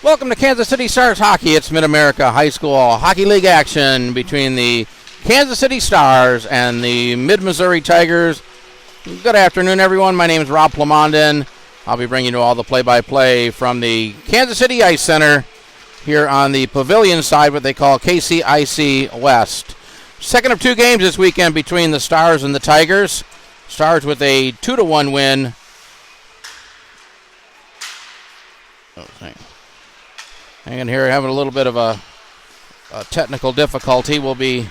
Welcome to Kansas City Stars Hockey. It's Mid-America High School Hockey League action between the Kansas City Stars and the Mid-Missouri Tigers. Good afternoon, everyone. My name is Rob Plamondon. I'll be bringing you all the play-by-play from the Kansas City Ice Center here on the Pavilion side, what they call KCIC West. Second of two games this weekend between the Stars and the Tigers. Stars with a 2-1 win. Hanging here, having a little bit of a technical difficulty. We'll be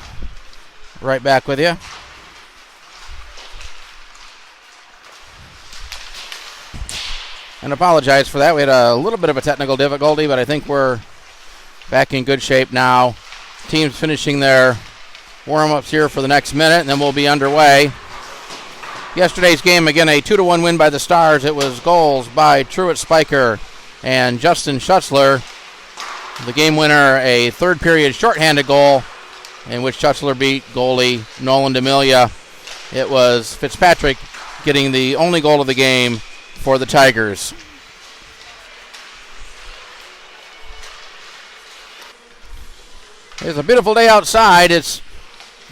right back with you. And apologize for that. We had a little bit of a technical difficulty, but I think we're back in good shape now. Teams finishing their warm-ups here for the next minute, and then we'll be underway. Yesterday's game, again, a 2-1 win by the Stars. It was goals by Truett Spiker and Justin Schutzler. The game winner, a third period shorthanded goal in which Schutzler beat goalie Nolan D'Amelia. It was Fitzpatrick getting the only goal of the game for the Tigers. It's a beautiful day outside. It's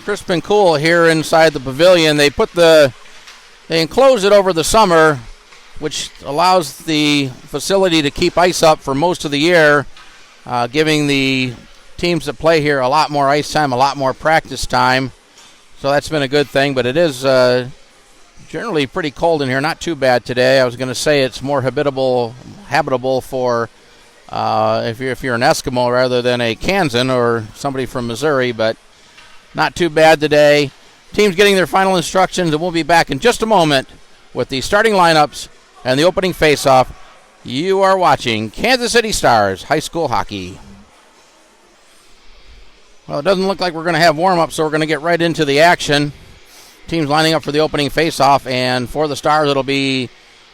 crisp and cool here inside the pavilion. They enclose it over the summer, which allows the facility to keep ice up for most of the year, giving the teams that play here a lot more ice time, a lot more practice time. So that's been a good thing, but it is generally pretty cold in here. Not too bad today. I was going to say it's more habitable for if you're an Eskimo rather than a Kansan or somebody from Missouri, but not too bad today. Teams getting their final instructions, and we'll be back in just a moment with the starting lineups and the opening face-off. You are watching Kansas City Stars High School Hockey. Well, it doesn't look like we're going to have warm-up, so we're going to get right into the action. Teams lining up for the opening face-off, and for the Stars, it'll be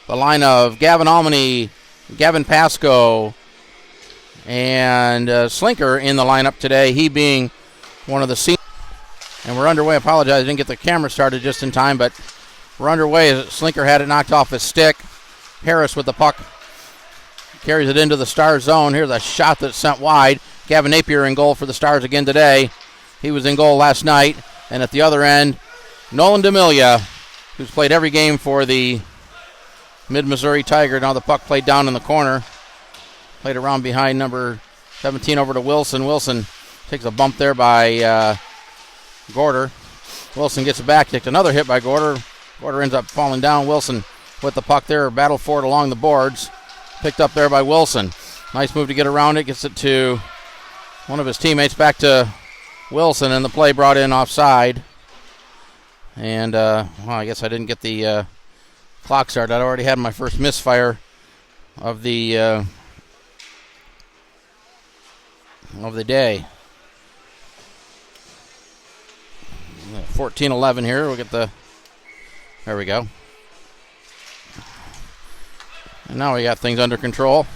the line of Gavin Almany, Gavin Pasco, and Slinker in the lineup today, he being one of the seniors. And we're underway. I apologize, I didn't get the camera started just in time, but we're underway. Slinker had it knocked off his stick. Harris with the puck carries it into the Stars zone. Here's a shot that's sent wide. Gavin Napier in goal for the Stars again today. He was in goal last night. And at the other end, Nolan D'Amelia, who's played every game for the Mid-Missouri Tiger. Now the puck played down in the corner. Played around behind number 17 over to Wilson. Wilson takes a bump there by Gorder. Wilson gets it back. Takes another hit by Gorder. Gorder ends up falling down. Wilson with the puck there. Battle for it along the boards. Picked up there by Wilson. Nice move to get around it. Gets it to one of his teammates. Back to Wilson, and the play brought in offside. And, well, I guess I didn't get the clock started. I already had my first misfire of the day. 14-11 here. We'll get the... There we go. And now we got things under control.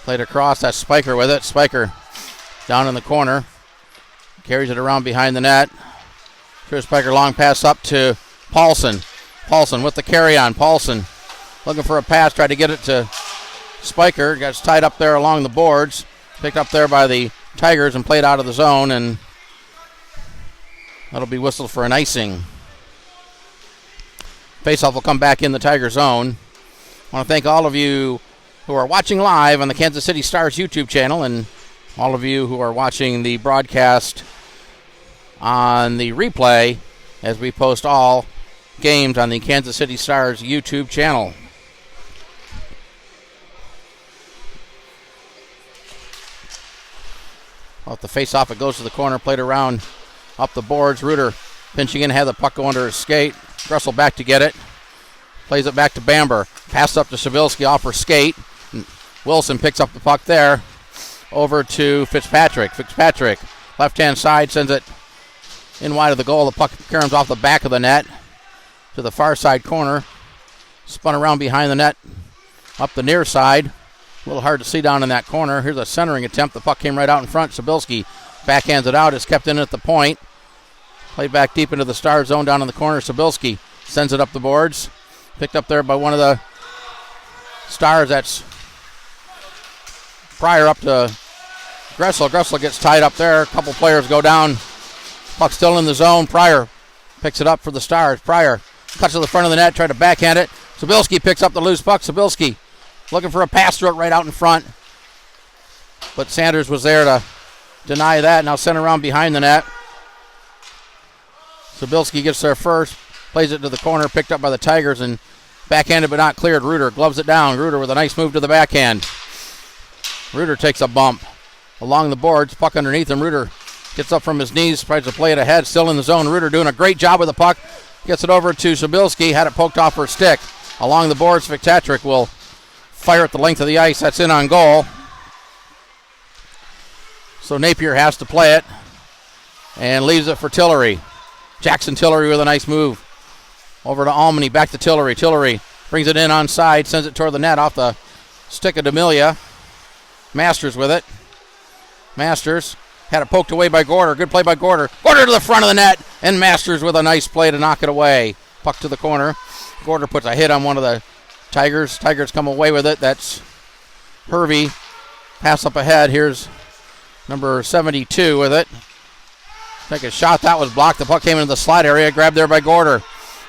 Played across. That's Spiker with it. Spiker down in the corner. Carries it around behind the net. Here's Spiker, long pass up to Paulson. Paulson with the carry-on. Paulson looking for a pass, tried to get it to Spiker. Got tied up there along the boards. Picked up there by the Tigers and played out of the zone, and that'll be whistled for an icing. Faceoff will come back in the Tiger zone. I want to thank all of you who are watching live on the Kansas City Stars YouTube channel, and all of you who are watching the broadcast on the replay as we post all games on the Kansas City Stars YouTube channel. Off the face-off, it goes to the corner, played around up the boards. Reuter pinching in, had the puck go under his skate. Russell back to get it. Plays it back to Bamber. Pass up to Shavilsky off her skate. Wilson picks up the puck there. Over to Fitzpatrick. Fitzpatrick, left-hand side, sends it in wide of the goal. The puck caroms off the back of the net to the far side corner. Spun around behind the net, up the near side. A little hard to see down in that corner. Here's a centering attempt. The puck came right out in front. Sobilski backhands it out. It's kept in at the point. Played back deep into the Stars zone down in the corner. Sobilski sends it up the boards. Picked up there by one of the Stars. That's Pryor up to Gressel. Gressel gets tied up there. A couple players go down. Puck still in the zone. Pryor picks it up for the Stars. Pryor cuts to the front of the net. Tried to backhand it. Sobilski picks up the loose puck. Sobilski looking for a pass through it right out in front. But Sanders was there to deny that. Now sent around behind the net. Sobilski gets there first. Plays it to the corner. Picked up by the Tigers and backhanded but not cleared. Reuter gloves it down. Reuter with a nice move to the backhand. Reuter takes a bump along the boards. Puck underneath him. Reuter gets up from his knees. Tries to play it ahead. Still in the zone. Reuter doing a great job with the puck. Gets it over to Sobilski. Had it poked off her stick. Along the boards, Fitzpatrick will fire at the length of the ice. That's in on goal. So Napier has to play it and leaves it for Tillery. Jackson Tillery with a nice move. Over to Almany, back to Tillery. Tillery brings it in onside, sends it toward the net off the stick of D'Amelia. Masters with it. Masters had it poked away by Gorder. Good play by Gorder. Gorder to the front of the net, and Masters with a nice play to knock it away. Puck to the corner. Gorder puts a hit on one of the Tigers. Tigers come away with it. That's Hervey. Pass up ahead. Here's number 72 with it. Take a shot. That was blocked. The puck came into the slot area. Grabbed there by Gorder.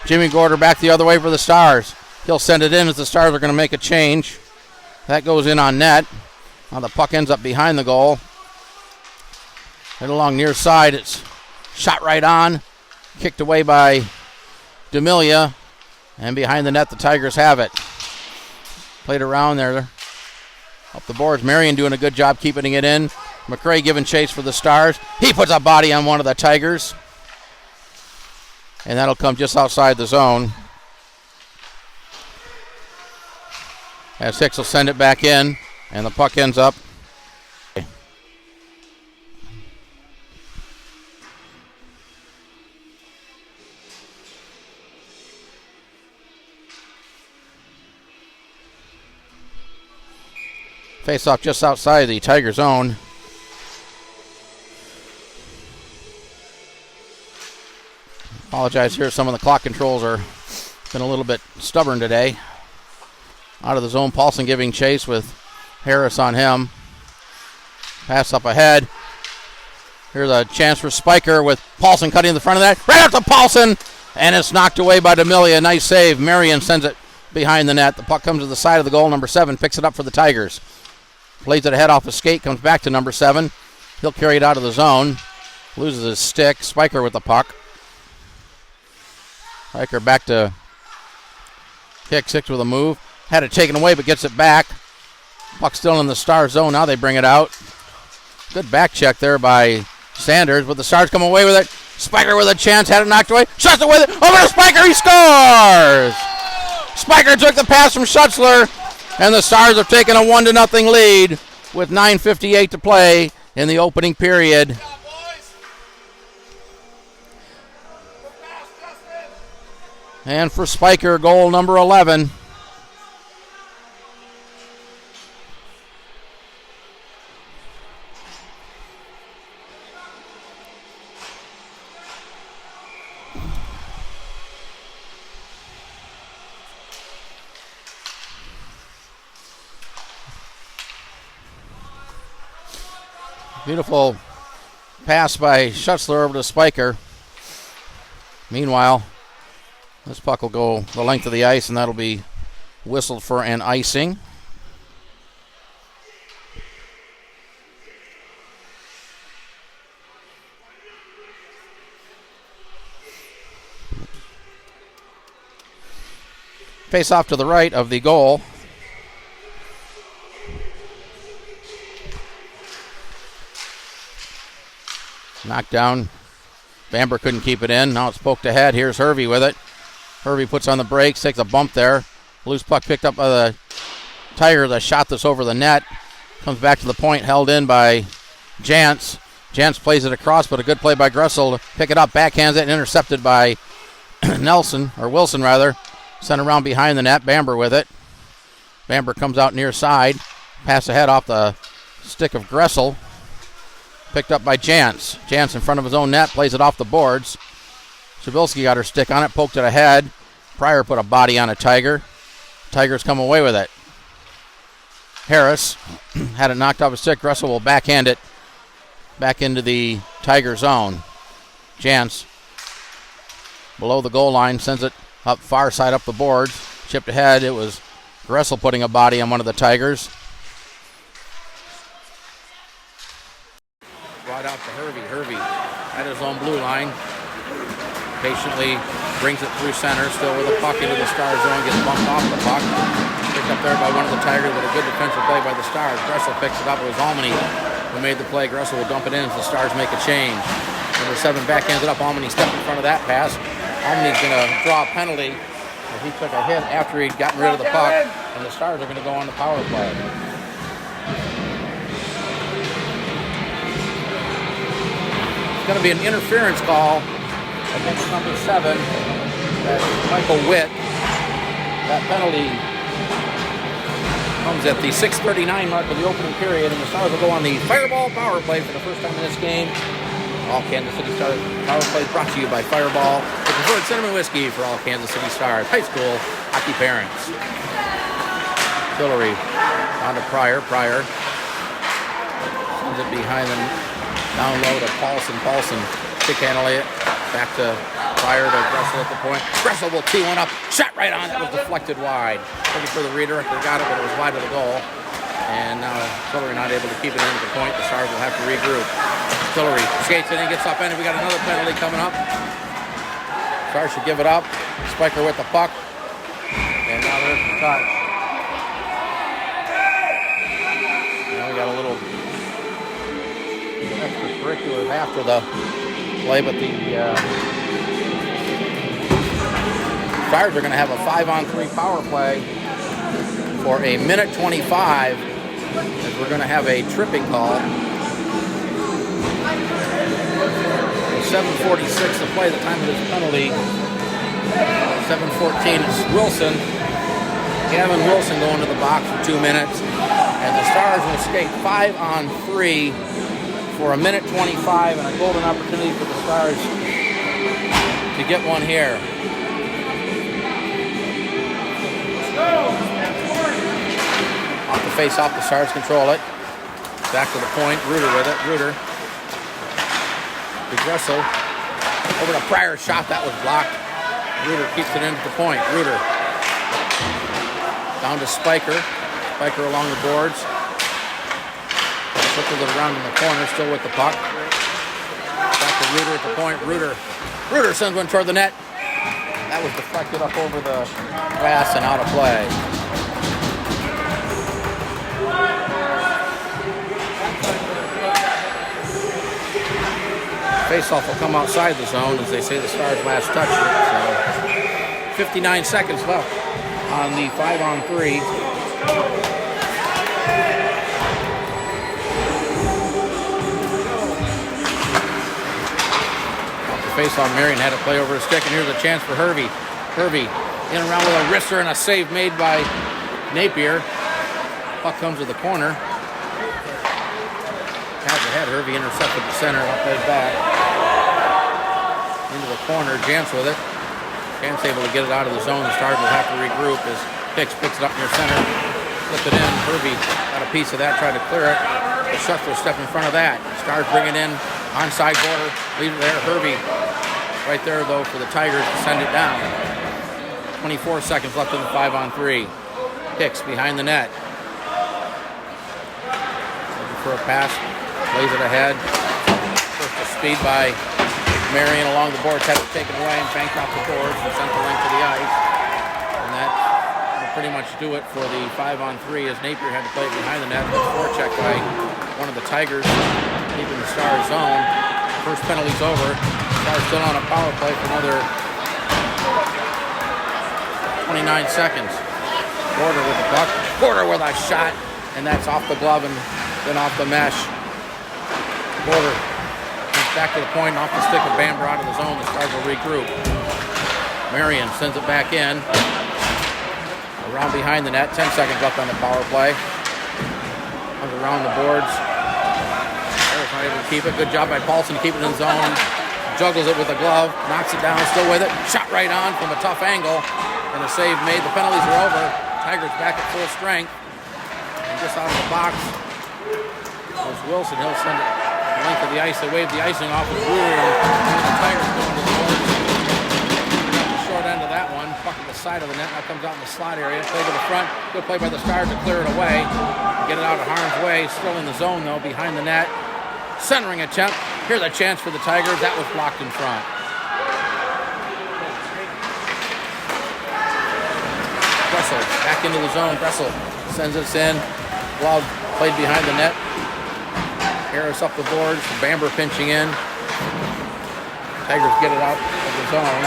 Jimmy Gorder back the other way for the Stars. He'll send it in as the Stars are going to make a change. That goes in on net. Now the puck ends up behind the goal. Right along near side. It's shot right on. Kicked away by D'Amelia. And behind the net, the Tigers have it. Played around there. Up the boards. Marion doing a good job keeping it in. McRae giving chase for the Stars. He puts a body on one of the Tigers. And that'll come just outside the zone. As Hicks will send it back in. And the puck ends up. Face off just outside the Tiger zone. Apologize here. Some of the clock controls are been a little bit stubborn today. Out of the zone, Paulson giving chase with Harris on him. Pass up ahead. Here's a chance for Spiker with Paulson cutting in the front of that. Right up to Paulson, and it's knocked away by D'Amelia. Nice save. Marion sends it behind the net. The puck comes to the side of the goal. Number 7 picks it up for the Tigers. Plays it ahead off a skate, comes back to number 7. He'll carry it out of the zone. Loses his stick. Spiker with the puck. Spiker back to Hicks. Hicks with a move. Had it taken away, but gets it back. Puck still in the Star zone. Now they bring it out. Good back check there by Sanders, but the Stars come away with it. Spiker with a chance. Had it knocked away. Shuts it with it. Over to Spiker. He scores! Spiker took the pass from Schutzler. And the Stars have taken a 1-0 lead with 9:58 to play in the opening period. And for Spiker, goal number 11. Beautiful pass by Schutzler over to Spiker. Meanwhile, this puck will go the length of the ice, and that'll be whistled for an icing. Face off to the right of the goal. Knocked down. Bamber couldn't keep it in. Now it's poked ahead. Here's Hervey with it. Hervey puts on the brakes, takes a bump there. Loose puck picked up by the Tigers. A shot that's over the net. Comes back to the point, held in by Jantz. Jantz plays it across, but a good play by Gressel to pick it up. Backhands it and intercepted by Wilson. Sent around behind the net. Bamber with it. Bamber comes out near side. Pass ahead off the stick of Gressel. Picked up by Jantz. Jantz in front of his own net, plays it off the boards. Shabilsky got her stick on it, poked it ahead. Pryor put a body on a Tiger. Tigers come away with it. Harris had it knocked off his stick. Gressel will backhand it back into the Tiger zone. Jantz below the goal line, sends it up far side up the boards. Chipped ahead. It was Gressel putting a body on one of the Tigers. Brought out to Hervey. Hervey at his own blue line. Patiently brings it through center, still with a puck into the Stars zone, gets bumped off the puck. Picked up there by one of the Tigers with a good defensive play by the Stars. Gressel picks it up. It was Almany who made the play. Gressel will dump it in as the Stars make a change. Number 7 backhands it up. Almany stepped in front of that pass. Almany's going to draw a penalty. He took a hit after he'd gotten rid of the puck, and the Stars are going to go on the power play. It's going to be an interference call against number 7, that's Michael Witt. That penalty comes at the 6:39 mark of the opening period, and the Stars will go on the Fireball power play for the first time in this game. All Kansas City Stars power play brought to you by Fireball, the preferred cinnamon whiskey for all Kansas City Stars high school hockey parents. Hillary on to Pryor. Pryor sends it behind them, down low to Paulson. Paulson kick handle it. Back to Pryor to Gressel at the point. Gressel will tee one up. Shot right on. That was deflected wide. Looking for the redirector. Got it, but it was wide of the goal. And now Tillery not able to keep it into the point. The Stars will have to regroup. Tillery skates in and gets up in. We got another penalty coming up. Stars should give it up. Spiker with the puck. And now there's the cut. Now we got a little extracurricular after the play, but the Stars are going to have a 5-on-3 power play for a minute 25, as we're going to have a tripping call. 7:46 to play, the time of this penalty. 7:14 is Wilson. Gavin Wilson going to the box for 2 minutes, and the Stars will skate 5-on-3 for a minute 25, and a golden opportunity for the Stars to get one here. Off the face-off, the Stars control it. Back to the point, Reuter with it. Reuter to Gressel. Over to Pryor, shot that was blocked. Reuter keeps it into the point. Reuter down to Spiker. Spiker along the boards. Circles it around in the corner, still with the puck. Back to Reuter at the point. Reuter sends one toward the net. That was deflected up over the glass and out of play. Faceoff will come outside the zone, as they say the Stars last touched it. So 59 seconds left on the 5-on-3. Face-off, Marion had to play over a stick, and here's a chance for Hervey. Hervey in and around with a wrister and a save made by Napier. Puck comes to the corner. Pass ahead, Hervey intercepted the center, up played back. Into the corner, Jantz with it. Jantz able to get it out of the zone. The Stars will have to regroup as Hicks picks it up near center. Flip it in, Hervey got a piece of that, tried to clear it. The Shuttler step in front of that. Stars bring it in, onside border, leave it there. Hervey right there, though, for the Tigers to send it down. 24 seconds left in the 5-on-3. Hicks behind the net. Looking for a pass. Lays it ahead. First to speed by Marion along the boards. Had it taken away and banked off the boards and sent the link to the ice. And that will pretty much do it for the 5-on-3, as Napier had to play it behind the net. But forecheck by one of the Tigers, keeping the Stars zone. First penalty's over. Stars still on a power play for another 29 seconds. Porter with the puck. Porter with a shot, and that's off the glove and then off the mesh. Porter comes back to the point, off the stick of Bamber out of the zone. The Stars will regroup. Marion sends it back in. Around behind the net. 10 seconds left on the power play. Comes around the boards. Harris not able to keep it. Good job by Paulson to keep it in zone. Juggles it with a glove. Knocks it down. Still with it. Shot right on from a tough angle. And a save made. The penalties are over. Tigers back at full strength. And just out of the box was Wilson. He'll send it the length of the ice. They wave the icing off with Brewer. And the Tigers going to the boards. The short end of that one. Puck at the side of the net. Now comes out in the slot area. Play to the front. Good play by the Stars to clear it away. Get it out of harm's way. Still in the zone though. Behind the net. Centering attempt. Here's a chance for the Tigers. That was blocked in front. Gressel back into the zone. Gressel sends this in. Glove played behind the net. Harris up the boards. Bamber pinching in. Tigers get it out of the zone.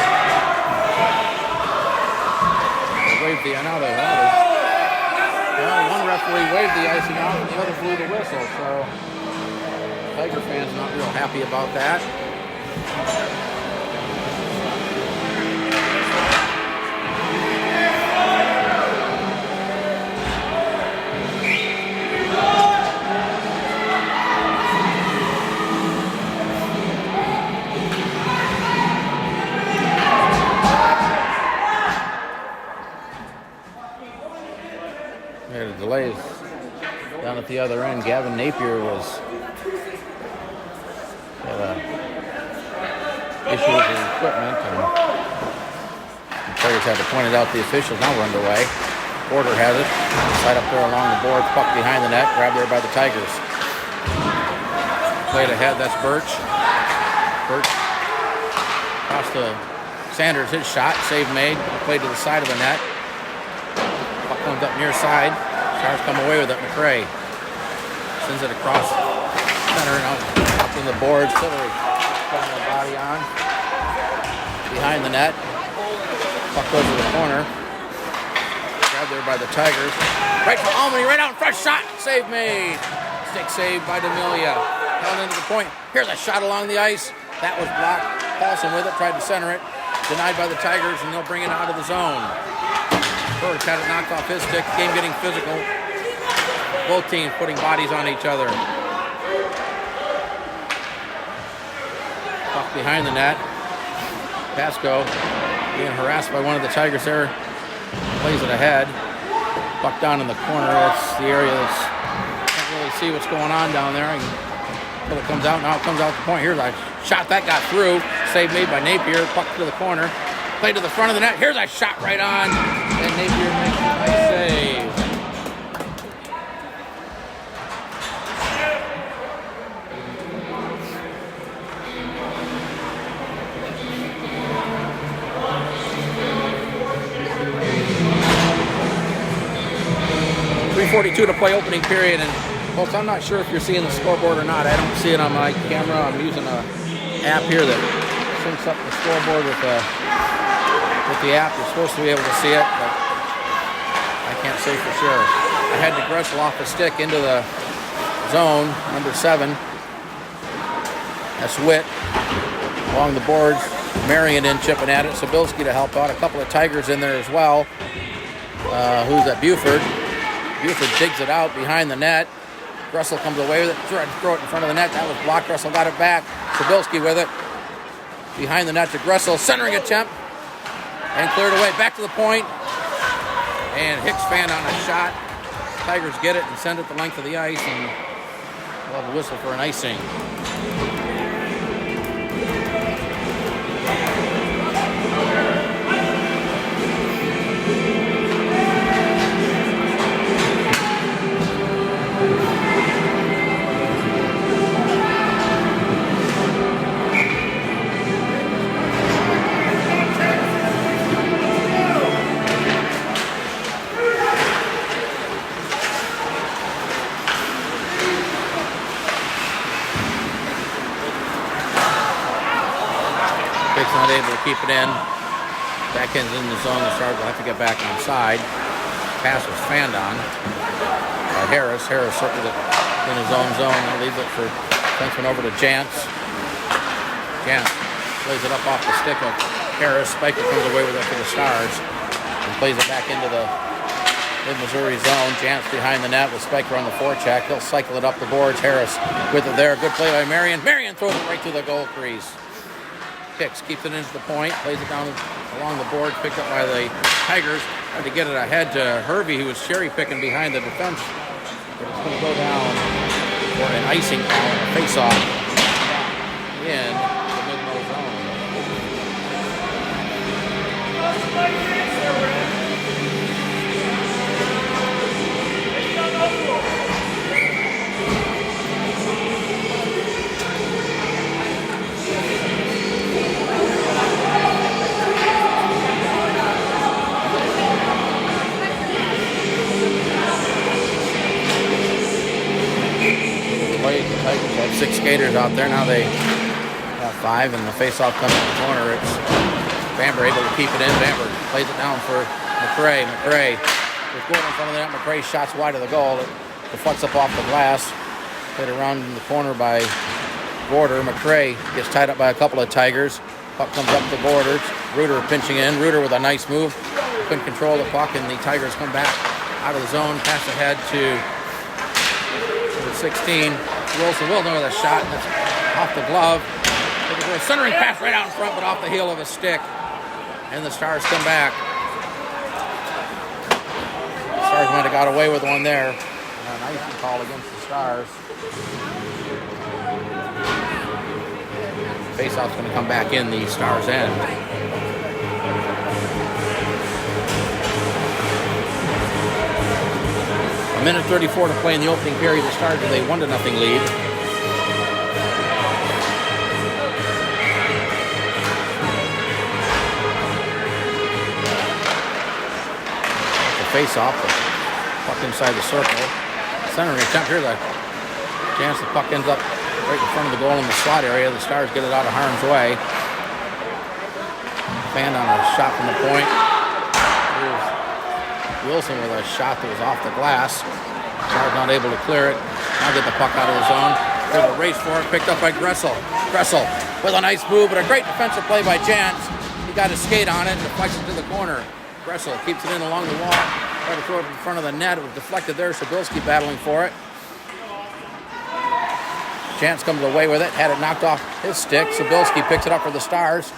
They waved the one referee waved the icing off and the other blew the whistle. So Tiger fans not real happy about that. There are delays down at the other end. Gavin Napier had an issue with his equipment, and the players had to point it out. The officials now we're underway. Porter has it. Side up there along the boards. Puck behind the net. Grabbed there by the Tigers. Played ahead. That's Birch. Birch across to Sanders. His shot. Save made. Played to the side of the net. Puck comes up near side. Stars come away with it. McRae sends it across center and out up in the boards. Tillery putting the body on. Behind the net. Puck goes to the corner. Grabbed there by the Tigers. Right for Albany. Right out in front. Shot. Save made. Stick save by D'Amelia. Held into the point. Here's a shot along the ice. That was blocked. Paulson with it. Tried to center it. Denied by the Tigers, and they'll bring it out of the zone. Birch had it knocked off his stick. Game getting physical. Both teams putting bodies on each other. Puck behind the net. Pasco being harassed by one of the Tigers there. Plays it ahead. Puck down in the corner. That's the area that's can't really see what's going on down there. Until it comes out. Now it comes out the point. Here's a shot that got through. Save made by Napier. Puck to the corner. Play to the front of the net. Here's a shot right on. And Napier makes a nice save. .342 to play opening period. And folks, I'm not sure if you're seeing the scoreboard or not. I don't see it on my camera. I'm using an app here that syncs up the scoreboard with the app. You're supposed to be able to see it, but I can't say for sure. I had to Gressel off the stick into the zone, number 7. That's Witt. Along the boards, Marion in, chipping at it. Sobilski to help out. A couple of Tigers in there as well. Who's that? Buford. Buford digs it out behind the net. Gressel comes away with it. Tried to throw it in front of the net. That was blocked. Gressel got it back. Sobilski with it. Behind the net to Gressel. Centering attempt. And cleared away. Back to the point. And Hicks fan on a shot. Tigers get it and send it the length of the ice. And we'll have a whistle for an icing. Not able to keep it in. Backhand's in the zone. The Stars will have to get back inside. Pass was fanned on by Harris. Harris circled it in his own zone. He'll leave it for defenseman over to Jantz. Jantz plays it up off the stick of Harris. Spiker comes away with it for the Stars and plays it back into Mid-Missouri zone. Jantz behind the net with Spiker on the forecheck. He'll cycle it up the boards. Harris with it there. Good play by Marion. Marion throws it right through the goal crease. Kicks, keeps it into the point. Plays it down along the board. Picked up by the Tigers. Tried to get it ahead to Hervey, who was cherry picking behind the defense. But it's going to go down for an icing call, a face-off in the mid-middle zone. The Tigers had 6 skaters out there. Now they have 5, and the face-off comes in the corner. It's Bamber able to keep it in. Bamber plays it down for McRae. McRae with Gordon in front of the net. McRae shots wide of the goal. It deflects up off the glass. Played around in the corner by Gorder. McRae gets tied up by a couple of Tigers. Puck comes up the borders. Reuter pinching in. Reuter with a nice move. Couldn't control the puck, and the Tigers come back out of the zone. Pass ahead to the 16. Wilson with a shot. That's off the glove. A centering pass right out in front, but off the heel of a stick. And the Stars come back. The Stars might have got away with one there. An icing call against the Stars. Face-off's going to come back in the Stars' end. A minute 34 to play in the opening period. The Stars with a 1-0 lead. Face-off, the puck inside the circle. Centering attempt here. The chance the puck ends up right in front of the goal in the slot area. The Stars get it out of harm's way. Fan on a shot from the point. Here's Wilson with a shot that was off the glass. Stars not able to clear it. Now get the puck out of the zone. There's a race for it. Picked up by Gressel. Gressel with a nice move, but a great defensive play by Jantz. He got his skate on it and deflects it to the corner. Gressel keeps it in along the wall. Tried to throw it in front of the net. It was deflected there. Sabilski battling for it. Jantz comes away with it. Had it knocked off his stick. Sabilski picks it up for the Stars.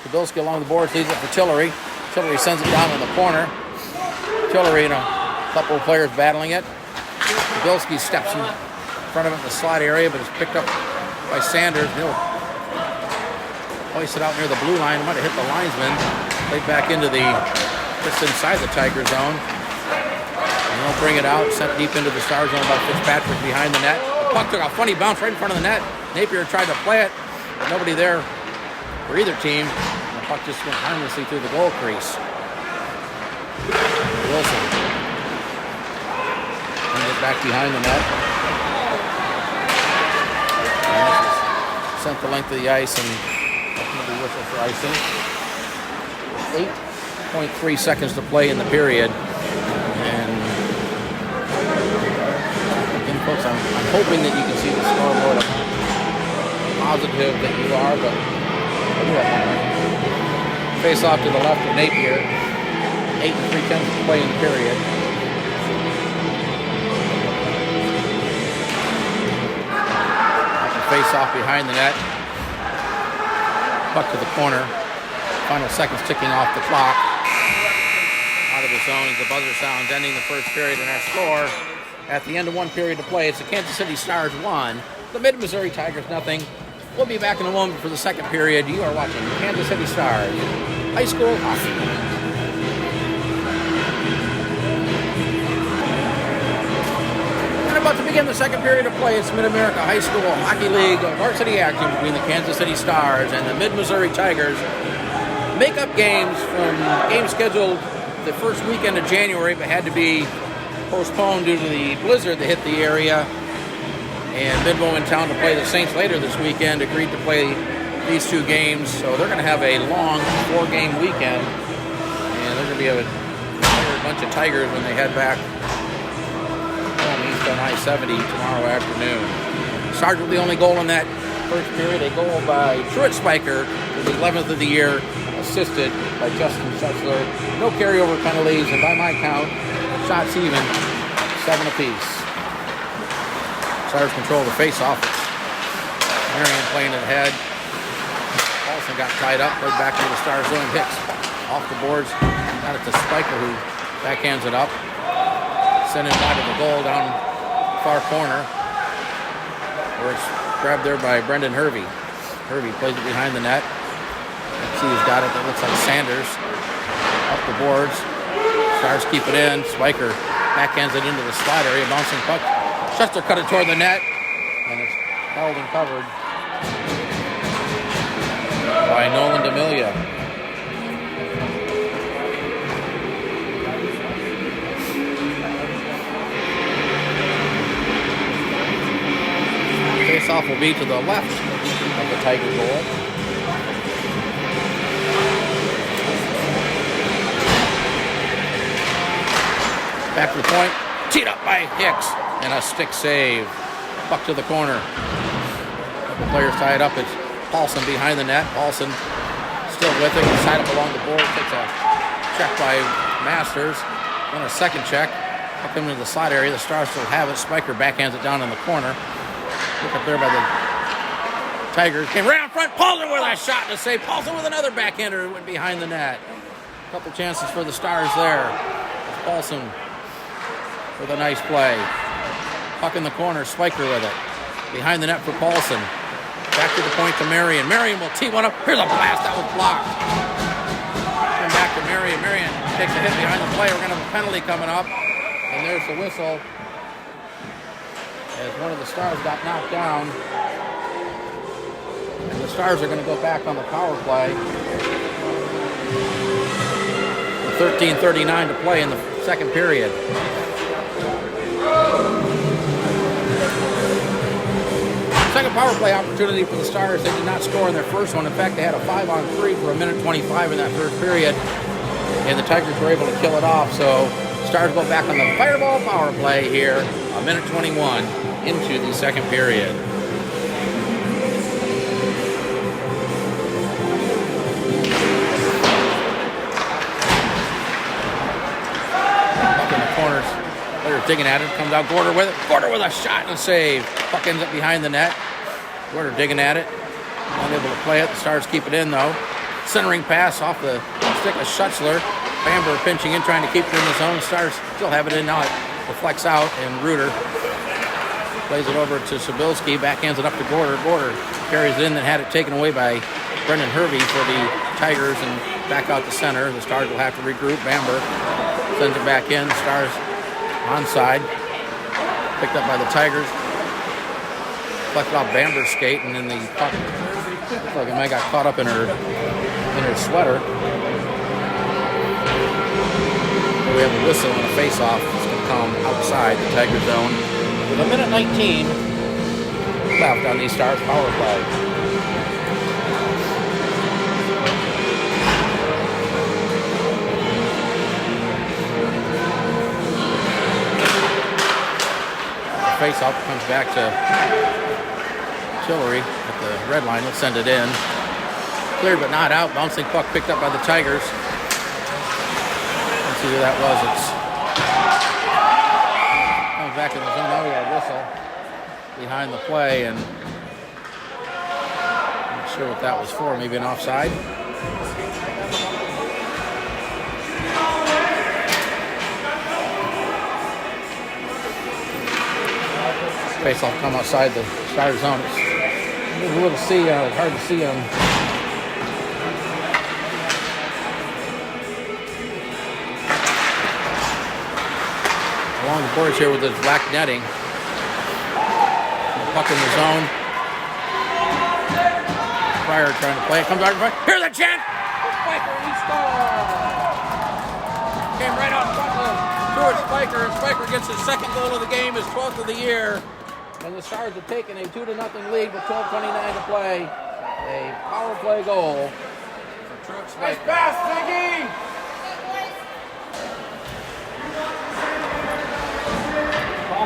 Sabilski along the boards leaves it for Tillery. Tillery sends it down in the corner. Tillery and a couple of players battling it. Sabilski steps in front of it in the slot area, but it's picked up by Sanders. He'll place it out near the blue line. It might have hit the linesman. Played back into the just inside the Tiger zone. And they'll bring it out, sent deep into the Star zone by Fitzpatrick behind the net. The puck took a funny bounce right in front of the net. Napier tried to play it, but nobody there for either team. And the puck just went harmlessly through the goal crease. Wilson brings it back behind the net. And this is sent the length of the ice and ultimately whistle for icing. 8.3 seconds to play in the period. And again, folks, I'm hoping that you can see the scoreboard. I'm positive that you are, but face off to the left of Napier. 8 3/10 to play in the period. Face off behind the net. Puck to the corner. Final seconds ticking off the clock. Out of the zone as the buzzer sounds, ending the first period. And our score at the end of one period to play, it's the Kansas City Stars 1, the Mid-Missouri Tigers 0. We'll be back in a moment for the second period. You are watching Kansas City Stars High School Hockey. About to begin the second period of play. It's Mid-America High School Hockey League varsity action between the Kansas City Stars and the Mid-Missouri Tigers. Make-up games from games scheduled the first weekend of January but had to be postponed due to the blizzard that hit the area. And Midmo in town to play the Saints later this weekend agreed to play these two games. So they're going to have a long 4-game weekend. And they're going to be a bunch of Tigers when they head back on I-70 tomorrow afternoon. Stars with the only goal in that first period, a goal by Truett Spiker, his 11th of the year, assisted by Justin Schutzler. No carryover penalties, and by my count, shots even, 7 apiece. Stars control the face-off. Marion playing it ahead. Paulson got tied up, played back into the Stars zone. Hicks off the boards. Got it to Spiker, who backhands it up. Sent it by to the goal down far corner, where it's grabbed there by Brendan Hervey. Hervey plays it behind the net. Let's see who's got it. That looks like Sanders. Up the boards. Stars keep it in. Spiker backhands it into the slot area. Bouncing puck. Schuster cut it toward the net. And it's held and covered by Nolan D'Amelia. Face-off will be to the left of the Tiger goal. Back to the point. Teed up by Hicks. And a stick save. Puck to the corner. Couple players tied up. It's Paulson behind the net. Paulson still with it. He's tied up along the board. Takes a check by Masters. Then a second check. Puck into the slot area. The Stars still have it. Spiker backhands it down in the corner. Look up there by the Tigers. Came right out front. Paulson with a shot to save. Paulson with another backhander. Went behind the net. A couple chances for the Stars there. Paulson with a nice play. Puck in the corner. Spiker with it. Behind the net for Paulson. Back to the point to Marion. Marion will tee one up. Here's a blast. That was blocked. Come back to Marion. Marion takes a hit behind the play. We're going to have a penalty coming up. And there's the whistle. As one of the Stars got knocked down. And the Stars are going to go back on the power play. 13:39 to play in the second period. Second power play opportunity for the Stars. They did not score in their first one. In fact, they had a 5-on-3 for 1:25 in that first period. And the Tigers were able to kill it off. So Stars go back on the Fireball power play here. 1:21 into the second period. Up in the corners. Players digging at it. Comes out Gorder with it. Gorder with a shot and a save. Puck ends up behind the net. Gorder digging at it. Unable to play it. The Stars keep it in though. Centering pass off the stick of Schutzler. Bamber pinching in, trying to keep it in the zone. Stars still have it in now. It deflects out, and Reuter plays it over to Sobilski. Backhands it up to Gorder. Gorder carries it in, then had it taken away by Brendan Hervey for the Tigers, and back out to center. The Stars will have to regroup. Bamber sends it back in. The Stars onside. Picked up by the Tigers. Deflected off Bamber's skate, and then the puck looks like it might got caught up in her sweater. We have a whistle and a face-off. It's going to come outside the Tiger zone with 1:19 left on the Stars power play. The face-off comes back to Tillery at the red line. Let's send it in. Cleared but not out. Bouncing puck picked up by the Tigers. See who that was. It's comes back in the zone. Now we got a whistle behind the play, and I'm not sure what that was for. Maybe an offside. Face-off come outside the Stars zone. It's a little see. It's hard to see him. Along the boards here with the black netting. The puck in the zone. Pryor trying to play it. Comes out in front. Here's a chance. Spiker, he scores. Came right out in front of Stuart Spiker. And Spiker gets his second goal of the game, his 12th of the year. And the Stars have taken a 2-0 lead with 12:29 to play. A power play goal for Stuart Spiker. Nice pass, Biggie!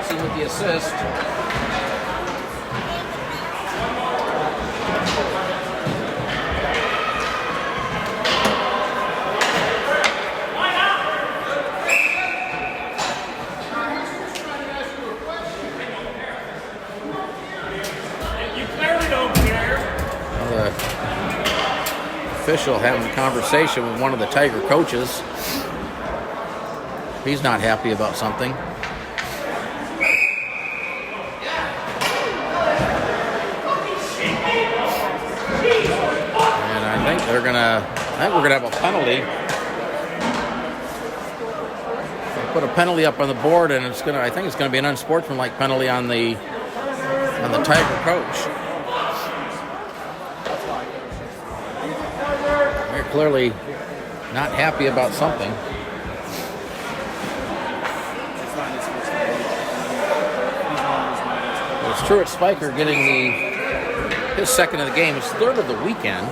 With the assist. official having a conversation with one of the Tiger coaches. He's not happy about something. And I think we're gonna have a penalty. They put a penalty up on the board, and I think it's gonna be an unsportsmanlike penalty on the Tiger coach. They're clearly not happy about something. It's true, it's Spiker getting his second of the game. It's third of the weekend.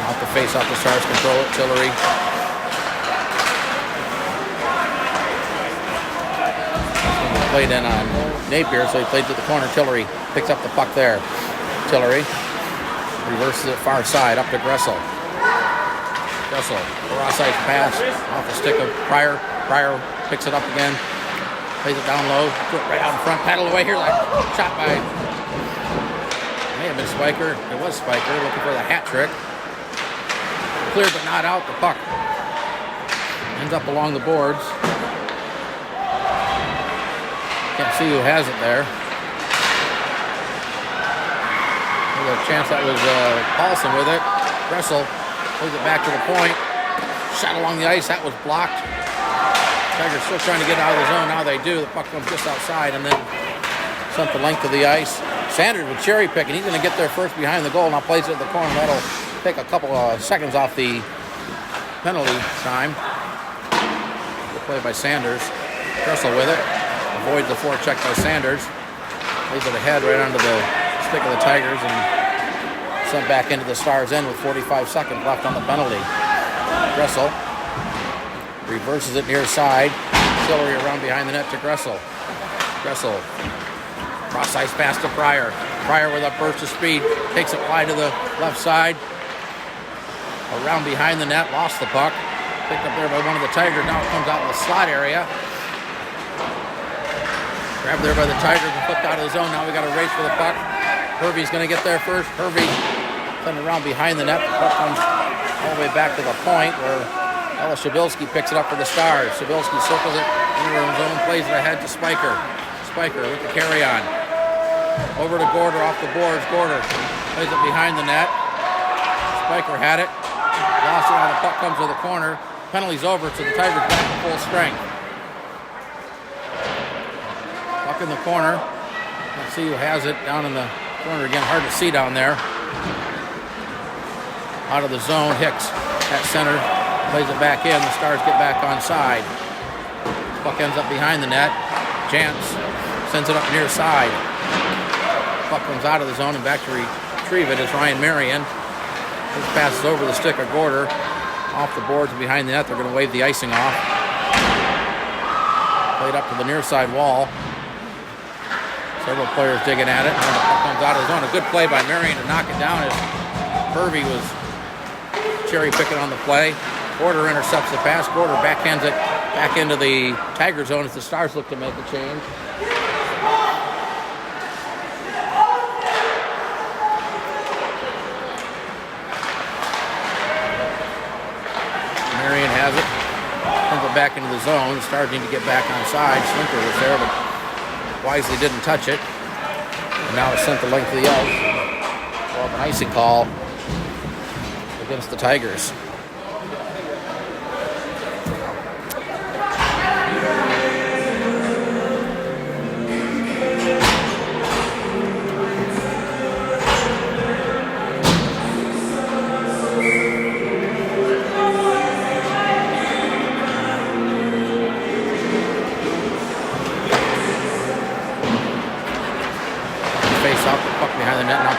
Off the face, off the Stars, control it, Tillery. Played in on Napier, so he played to the corner. Tillery picks up the puck there. Tillery reverses it far side, up to Gressel. Gressel, raw side pass, off the stick of Pryor. Pryor picks it up again, plays it down low, right out in front, paddle away here, like shot by, may have been Spiker. It was Spiker, looking for the hat trick. Clear but not out, the puck ends up along the boards. Can't see who has it there. There's a chance that was Paulson with it. Gressel plays it back to the point. Shot along the ice. That was blocked. Tigers still trying to get out of the zone. Now they do. The puck comes just outside and then sent the length of the ice. Sanders with cherry picking. He's going to get there first behind the goal. Now plays it at the corner. That'll take a couple of seconds off the penalty time. Good play by Sanders. Gressel with it. Avoids the forecheck by Sanders. Lays it ahead right onto the stick of the Tigers and sent back into the Stars' end with 45 seconds left on the penalty. Gressel reverses it near side. Tillery around behind the net to Gressel. Gressel cross ice pass to Pryor. Pryor with a burst of speed takes it wide to the left side. Around behind the net, lost the puck. Picked up there by one of the Tigers. Now it comes out in the slot area. Grabbed there by the Tigers and flipped out of the zone. Now we got a race for the puck. Hervey's going to get there first. Hervey sending around behind the net. The puck comes all the way back to the point where Ella Shabilsky picks it up for the Stars. Shabilsky circles it in her own zone, plays it ahead to Spiker. Spiker with the carry on. Over to Gorder off the boards. Gorder plays it behind the net. Spiker had it. Lost it on the puck, comes to the corner. Penalty's over, so the Tigers back to full strength. Puck in the corner. Let's see who has it down in the corner again. Hard to see down there. Out of the zone, Hicks at center. Plays it back in. The Stars get back on side. Puck ends up behind the net. Jantz sends it up near side. Puck comes out of the zone and back to retrieve it is Ryan Marion. This passes over the stick of Gorder. Off the boards and behind the net. They're going to wave the icing off. Played up to the near side wall. Several players digging at it. And the puck comes out of the zone. A good play by Marion to knock it down as Hervey was cherry picking on the play. Gorder intercepts the pass. Gorder backhands it back into the Tiger zone as the Stars look to make a change. Marion has it. Comes it back into the zone. The Stars need to get back on side. Slinker was there, but wisely didn't touch it. And now it's sent the length of the ice. Well, an icing call against the Tigers.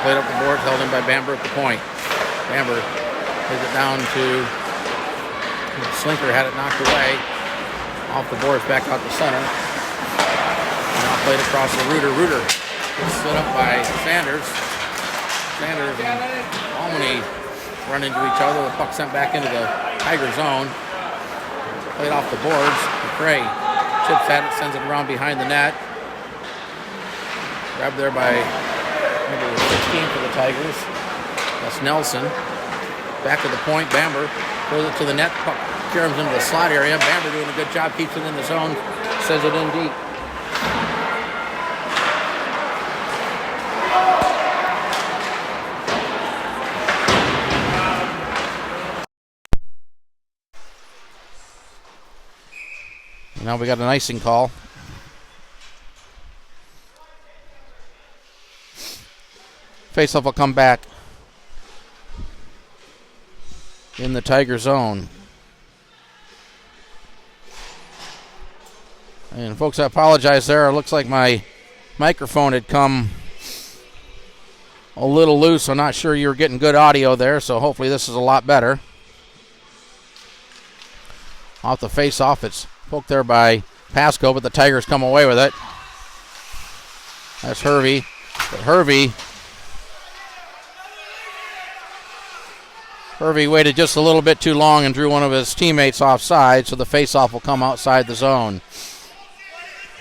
Played up the boards, held in by Bamber at the point. Bamber plays it down to Slinker, had it knocked away. Off the boards, back out the center. Now played across the Reuter. Reuter split up by Sanders. Sanders and Almany run into each other. The puck sent back into the Tiger zone. Played off the boards. McRae Chips at it, sends it around behind the net. Grabbed there by number 15 for the Tigers. That's Nelson. Back to the point. Bamber throws it to the net. Puck caroms into the slot area. Bamber doing a good job. Keeps it in the zone. Sends it in deep. Now we got an icing call. Faceoff will come back in the Tiger zone. And folks, I apologize there. It looks like my microphone had come a little loose. I'm not sure you were getting good audio there, so hopefully this is a lot better. Off the face-off, it's poked there by Pasco, but the Tigers come away with it. That's Hervey. But Hervey waited just a little bit too long and drew one of his teammates offside, so the face-off will come outside the zone.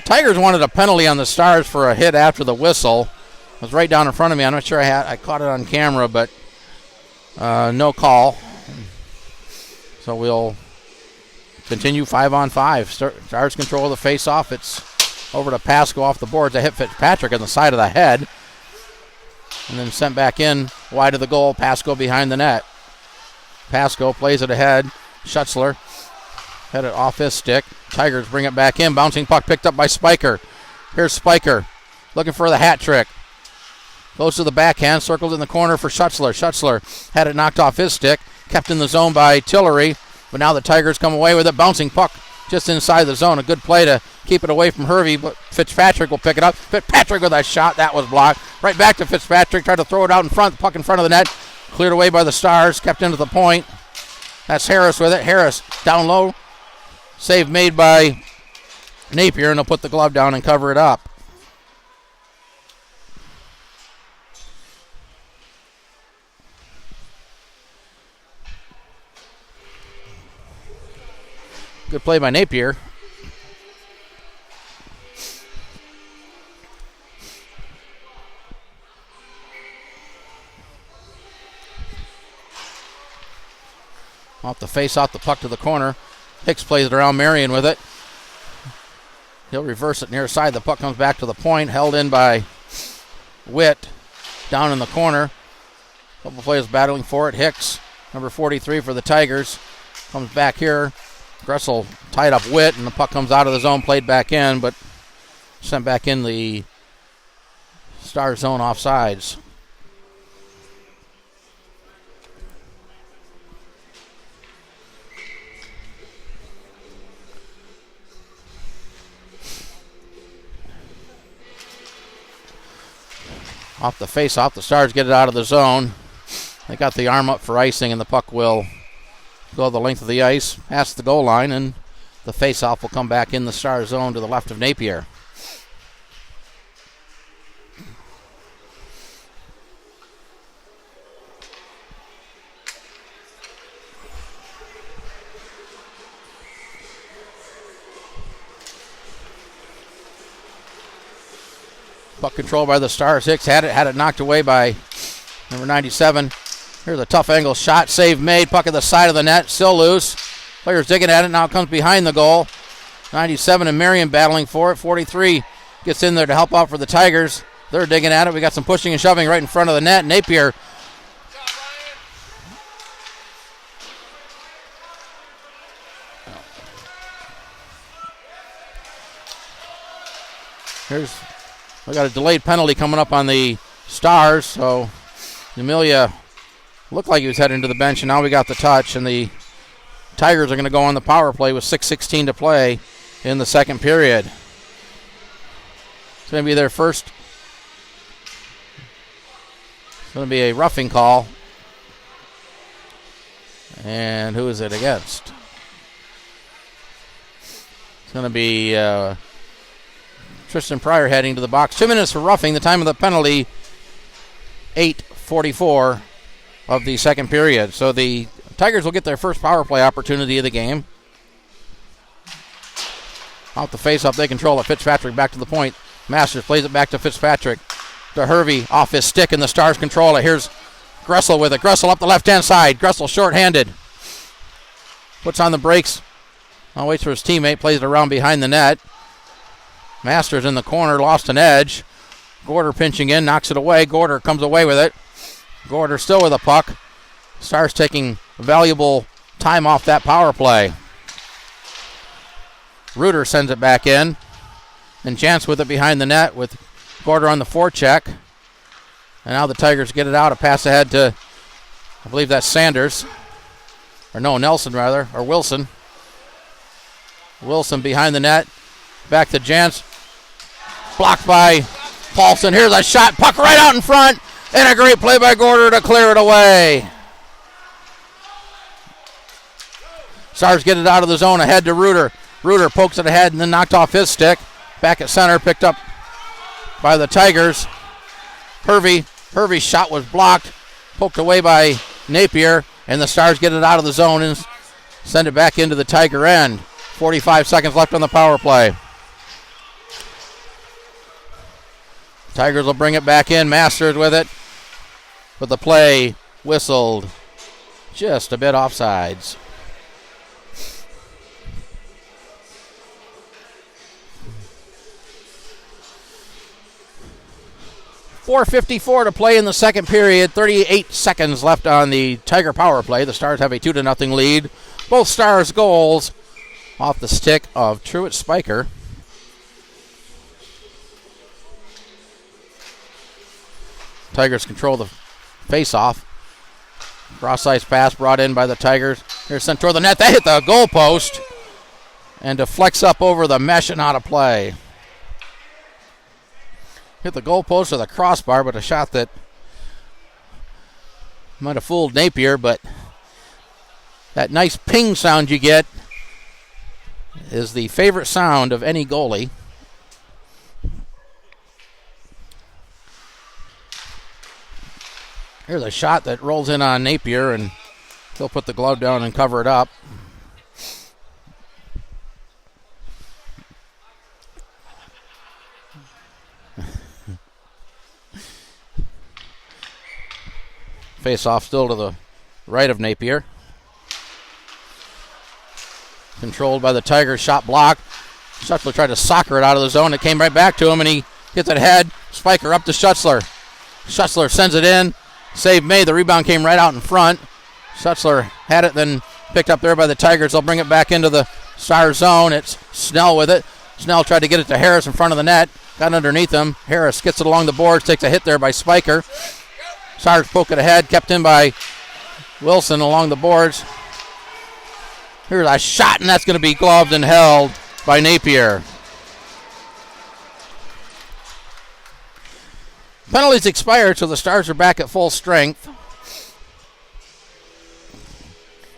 Tigers wanted a penalty on the Stars for a hit after the whistle. It was right down in front of me. I'm not sure I caught it on camera, but no call. So we'll continue 5-on-5. Stars control the face-off. It's over to Pasco off the boards. A hit Fitzpatrick on the side of the head. And then sent back in wide of the goal. Pasco behind the net. Pasco plays it ahead. Schutzler had it off his stick. Tigers bring it back in. Bouncing puck picked up by Spiker. Here's Spiker looking for the hat trick. Goes to the backhand. Circled in the corner for Schutzler. Schutzler had it knocked off his stick. Kept in the zone by Tillery. But now the Tigers come away with it. Bouncing puck just inside the zone. A good play to keep it away from Hervey, but Fitzpatrick will pick it up. Fitzpatrick with a shot. That was blocked. Right back to Fitzpatrick. Tried to throw it out in front. Puck in front of the net. Cleared away by the Stars. Kept into the point. That's Harris with it. Harris down low. Save made by Napier, and they'll put the glove down and cover it up. Good play by Napier. Off the face, off the puck to the corner. Hicks plays it around Marion with it. He'll reverse it near side. The puck comes back to the point. Held in by Witt. Down in the corner. Couple players battling for it. Hicks, number 43 for the Tigers. Comes back here. Gressel tied up Witt, and the puck comes out of the zone, played back in, but sent back in the Star zone offsides. Off the face-off, the Stars get it out of the zone. They got the arm up for icing, and the puck will go the length of the ice, past the goal line, and the face-off will come back in the Star zone to the left of Napier. Puck control by the Stars. Hicks had it knocked away by number 97. Here's a tough angle shot. Save made. Puck at the side of the net. Still loose. Players digging at it. Now it comes behind the goal. 97 and Marion battling for it. 43 gets in there to help out for the Tigers. They're digging at it. We got some pushing and shoving right in front of the net. Napier. We got a delayed penalty coming up on the Stars, so Amelia looked like he was heading to the bench, and now we got the touch, and the Tigers are going to go on the power play with 6:16 to play in the second period. It's going to be their first. It's going to be a roughing call. And who is it against? It's going to be Tristan Pryor heading to the box. 2 minutes for roughing. The time of the penalty, 8:44 of the second period. So the Tigers will get their first power play opportunity of the game. Off the face-off, they control it. Fitzpatrick back to the point. Masters plays it back to Fitzpatrick. To Hervey, off his stick, and the Stars control it. Here's Gressel with it. Gressel up the left-hand side. Gressel short-handed. Puts on the brakes. Waits for his teammate. Plays it around behind the net. Masters in the corner. Lost an edge. Gorder pinching in. Knocks it away. Gorder comes away with it. Gorder still with a puck. Stars taking valuable time off that power play. Reuter sends it back in. And Chance with it behind the net with Gorder on the forecheck. And now the Tigers get it out. A pass ahead to, I believe that's Sanders. Or no, Nelson rather. Or Wilson. Wilson behind the net. Back to Jance. Blocked by Paulson. Here's a shot. Puck right out in front. And a great play by Gorder to clear it away. Stars get it out of the zone. Ahead to Reuter. Reuter pokes it ahead and then knocked off his stick. Back at center. Picked up by the Tigers. Hervey's shot was blocked. Poked away by Napier. And the Stars get it out of the zone and send it back into the Tiger end. 45 seconds left on the power play. Tigers will bring it back in. Masters with it. But the play whistled just a bit offsides. .454 to play in the second period. 38 seconds left on the Tiger power play. The Stars have a 2-0 lead. Both Stars goals off the stick of Truett Spiker. Tigers control the face-off. Cross-ice pass brought in by the Tigers. Here's sent toward the net. They hit the goal post and deflects up over the mesh and out of play. Hit the goal post or the crossbar, but a shot that might have fooled Napier, but that nice ping sound you get is the favorite sound of any goalie. Here's a shot that rolls in on Napier, and he'll put the glove down and cover it up. Face off still to the right of Napier. Controlled by the Tigers. Shot blocked. Schutzler tried to soccer it out of the zone. It came right back to him, and he gets it ahead. Spiker up to Schutzler. Schutzler sends it in. Save made. The rebound came right out in front. Schutzler had it, then picked up there by the Tigers. They'll bring it back into the Star zone. It's Snell with it. Snell tried to get it to Harris in front of the net. Got underneath him. Harris gets it along the boards. Takes a hit there by Spiker. Stars poke it ahead. Kept in by Wilson along the boards. Here's a shot, and that's going to be gloved and held by Napier. Penalties expired, so the Stars are back at full strength.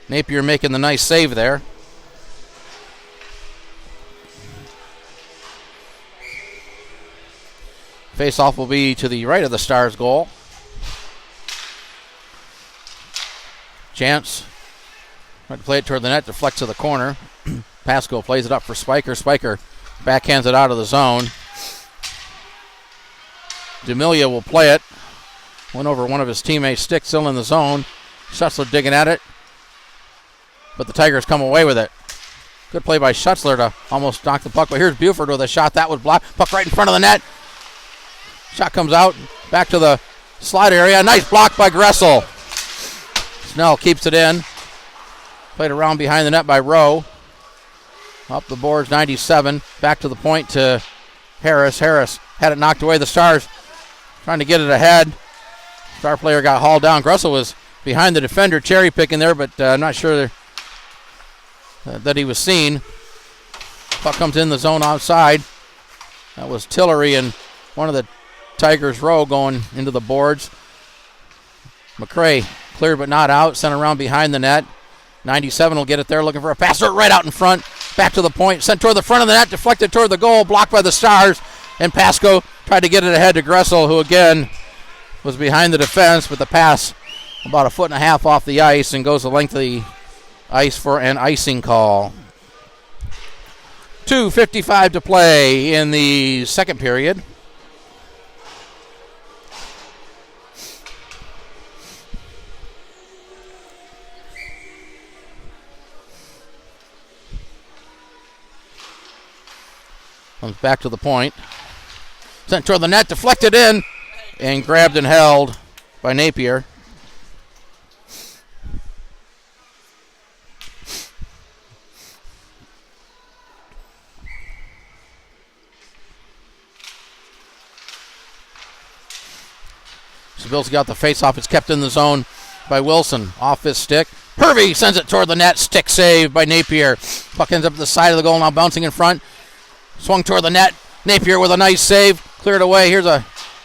Napier making the nice save there. Face-off will be to the right of the Stars goal. Chance tried to play it toward the net, deflects to the corner. Pasco plays it up for Spiker. Spiker backhands it out of the zone. D'Amelia will play it. Went over one of his teammates' sticks, still in the zone. Schutzler digging at it. But the Tigers come away with it. Good play by Schutzler to almost knock the puck. But here's Buford with a shot. That was blocked. Puck right in front of the net. Shot comes out. Back to the slide area. Nice block by Gressel. Snell keeps it in. Played around behind the net by Rowe. Up the boards, 97. Back to the point to Harris. Harris had it knocked away. The Stars trying to get it ahead. Star player got hauled down. Gressel was behind the defender, cherry picking there, but I'm not sure that he was seen. Puck comes in the zone outside. That was Tillery and one of the Tigers' row going into the boards. McCray cleared but not out. Sent around behind the net. 97 will get it there, looking for a pass right out in front. Back to the point. Sent toward the front of the net. Deflected toward the goal. Blocked by the Stars. And Pasco tried to get it ahead to Gressel, who again was behind the defense, with the pass about 1.5 feet off the ice and goes the length of the ice for an icing call. 2:55 to play in the second period. Comes back to the point. Sent toward the net, deflected in, and grabbed and held by Napier. Bills got the face-off. It's kept in the zone by Wilson. Off his stick. Hervey sends it toward the net. Stick save by Napier. Puck ends up at the side of the goal, now bouncing in front. Swung toward the net. Napier with a nice save. Cleared away. Here's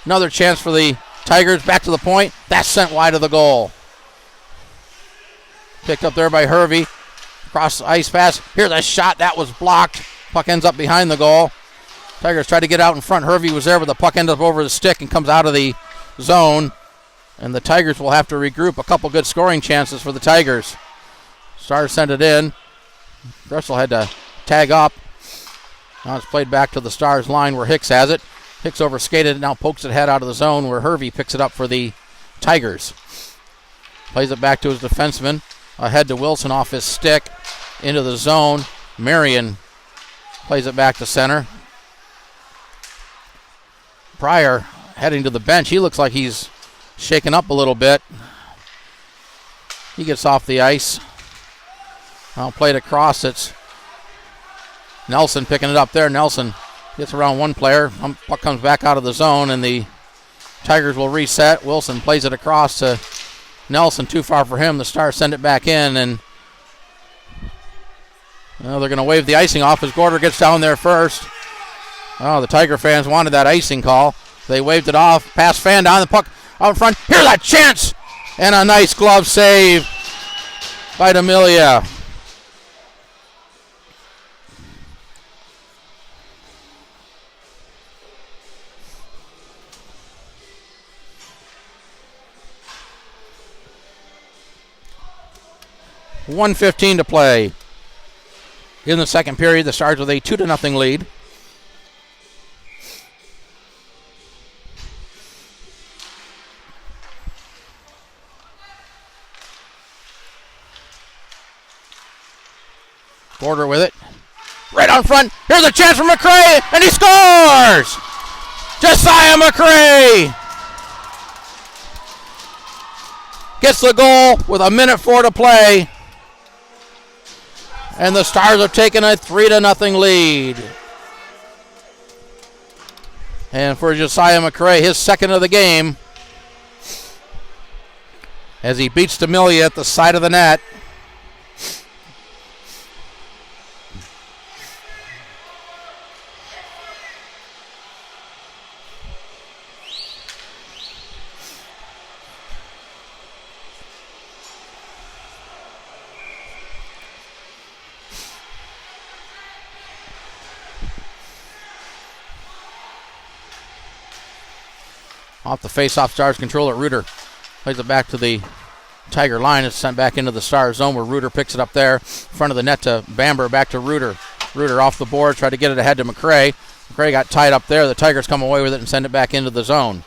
another chance for the Tigers. Back to the point. That's sent wide of the goal. Picked up there by Hervey. Cross the ice pass. Here's a shot. That was blocked. Puck ends up behind the goal. Tigers tried to get out in front. Hervey was there, but the puck ends up over the stick and comes out of the zone. And the Tigers will have to regroup. A couple good scoring chances for the Tigers. Stars sent it in. Russell had to tag up. Now it's played back to the Stars line where Hicks has it. Hicks overskated it, now pokes it head out of the zone where Hervey picks it up for the Tigers. Plays it back to his defenseman. Ahead to Wilson off his stick. Into the zone. Marion plays it back to center. Pryor heading to the bench. He looks like he's shaken up a little bit. He gets off the ice. Now played across. It's Nelson picking it up there. Nelson gets around one player. Puck comes back out of the zone, and the Tigers will reset. Wilson plays it across to Nelson. Too far for him. The Stars send it back in, and they're going to wave the icing off as Gorder gets down there first. Oh, the Tiger fans wanted that icing call. They waved it off. Pass fan down the puck out in front. Here's a chance! And a nice glove save by D'Amelia. .1:15 to play in the second period. The Stars with a 2-0 lead. Gorder with it. Right on front. Here's a chance for McRae, and he scores! Josiah McRae gets the goal with 1:04 to play. And the Stars have taken a 3-0 lead. And for Josiah McRae, his second of the game, as he beats D'Amelia at the side of the net. Off the face-off, Stars control it. Reuter plays it back to the Tiger line. It's sent back into the Stars zone where Reuter picks it up there. In front of the net to Bamber, back to Reuter. Reuter off the board, tried to get it ahead to McRae. McRae got tied up there. The Tigers come away with it and send it back into the zone.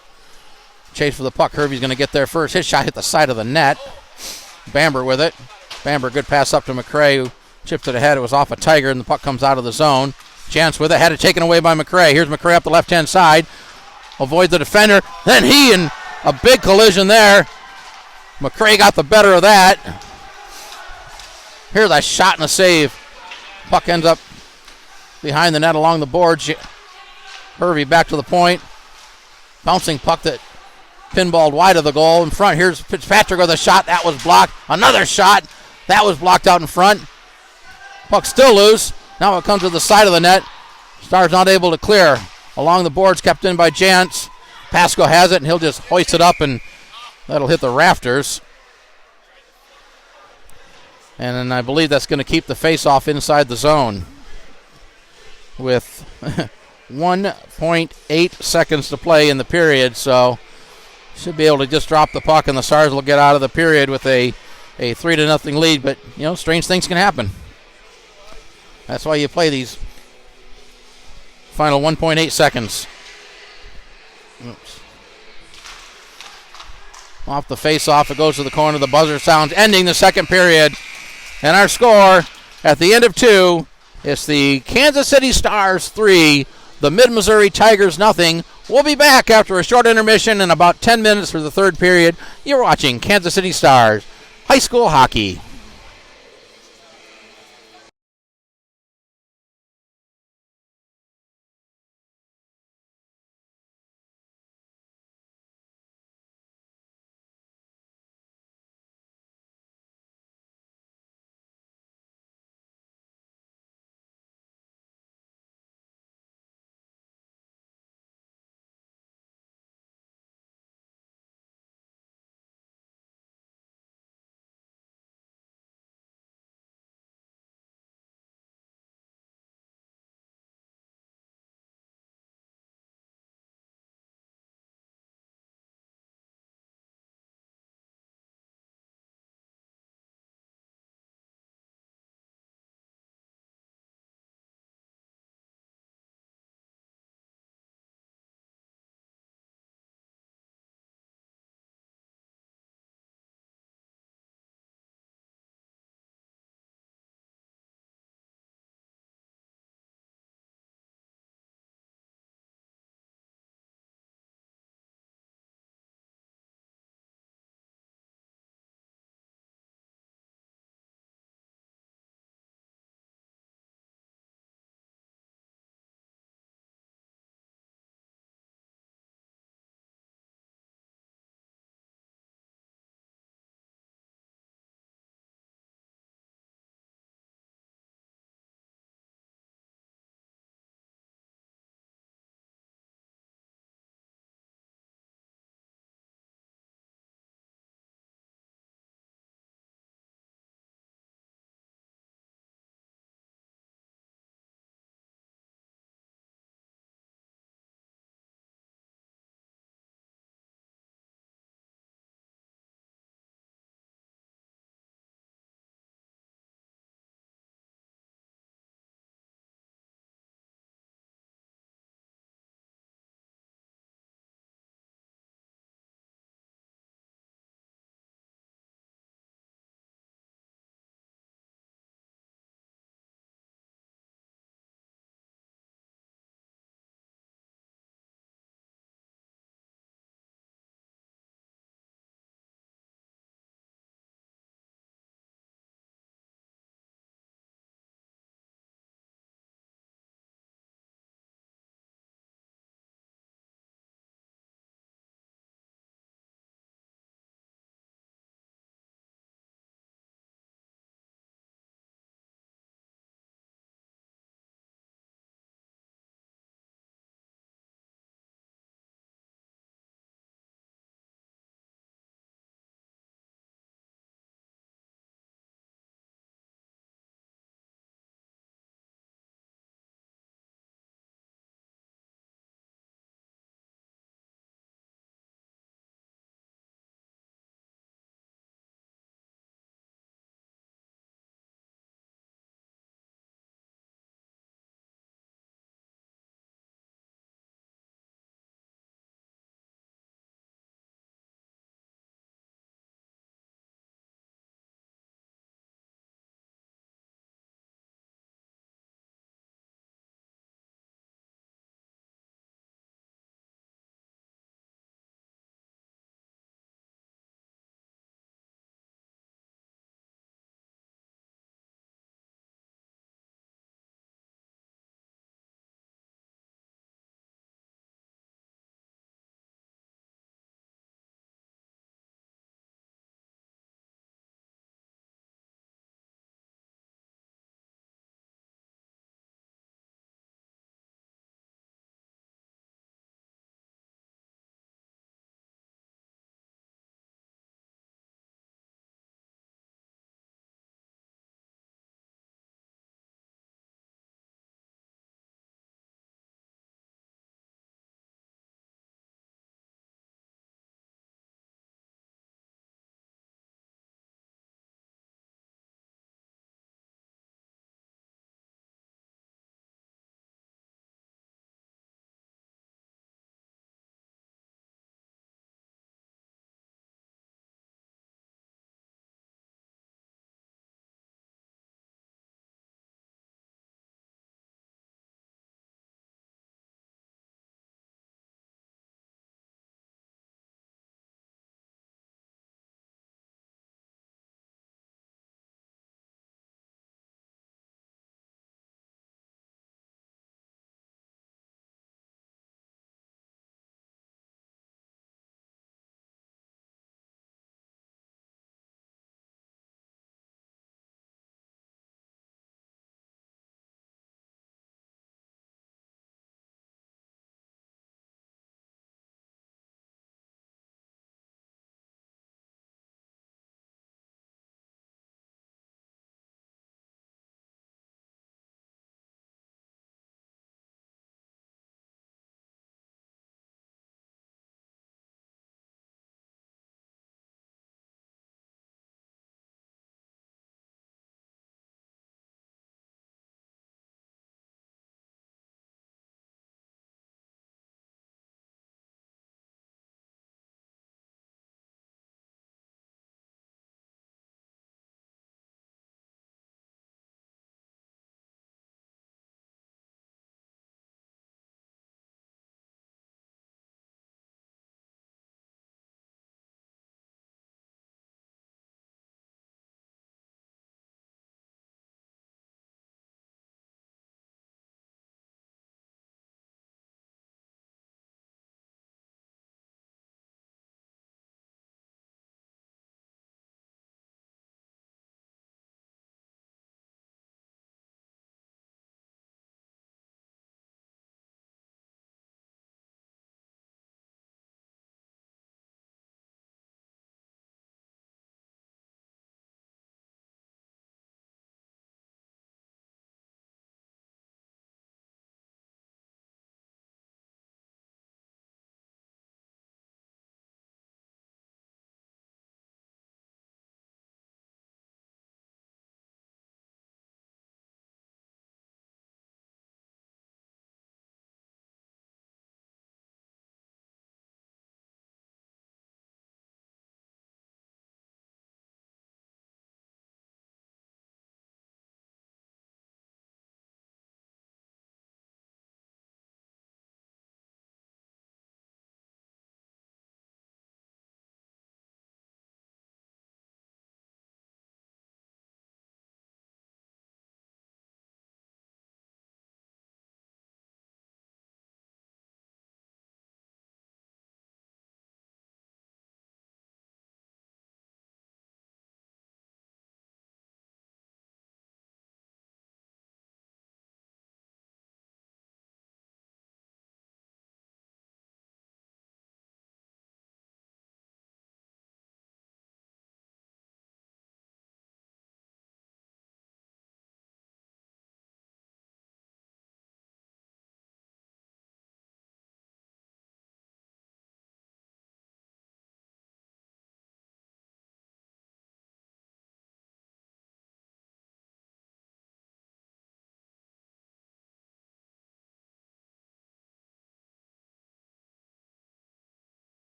Chase for the puck. Hervey's going to get there first. His shot hit the side of the net. Bamber with it. Bamber, good pass up to McRae, who chipped it ahead. It was off a Tiger, and the puck comes out of the zone. Chance with it. Had it taken away by McRae. Here's McRae up the left-hand side. Avoid the defender. Then he and a big collision there. McRae got the better of that. Here's a shot and a save. Puck ends up behind the net along the boards. Hervey back to the point. Bouncing puck that pinballed wide of the goal. In front, here's Fitzpatrick with a shot. That was blocked. Another shot. That was blocked out in front. Puck still loose. Now it comes to the side of the net. Stars not able to clear. Along the boards, kept in by Jantz. Pasco has it, and he'll just hoist it up, and that'll hit the rafters. And then I believe that's going to keep the face-off inside the zone with 1.8 seconds to play in the period. So should be able to just drop the puck, and the Stars will get out of the period with a 3-0 lead. But, strange things can happen. That's why you play these Final 1.8 seconds. Oops. Off the face-off, it goes to the corner. The buzzer sounds, ending the second period. And our score at the end of 2 is the Kansas City Stars 3, the Mid-Missouri Tigers nothing. We'll be back after a short intermission in about 10 minutes for the third period. You're watching Kansas City Stars High School Hockey.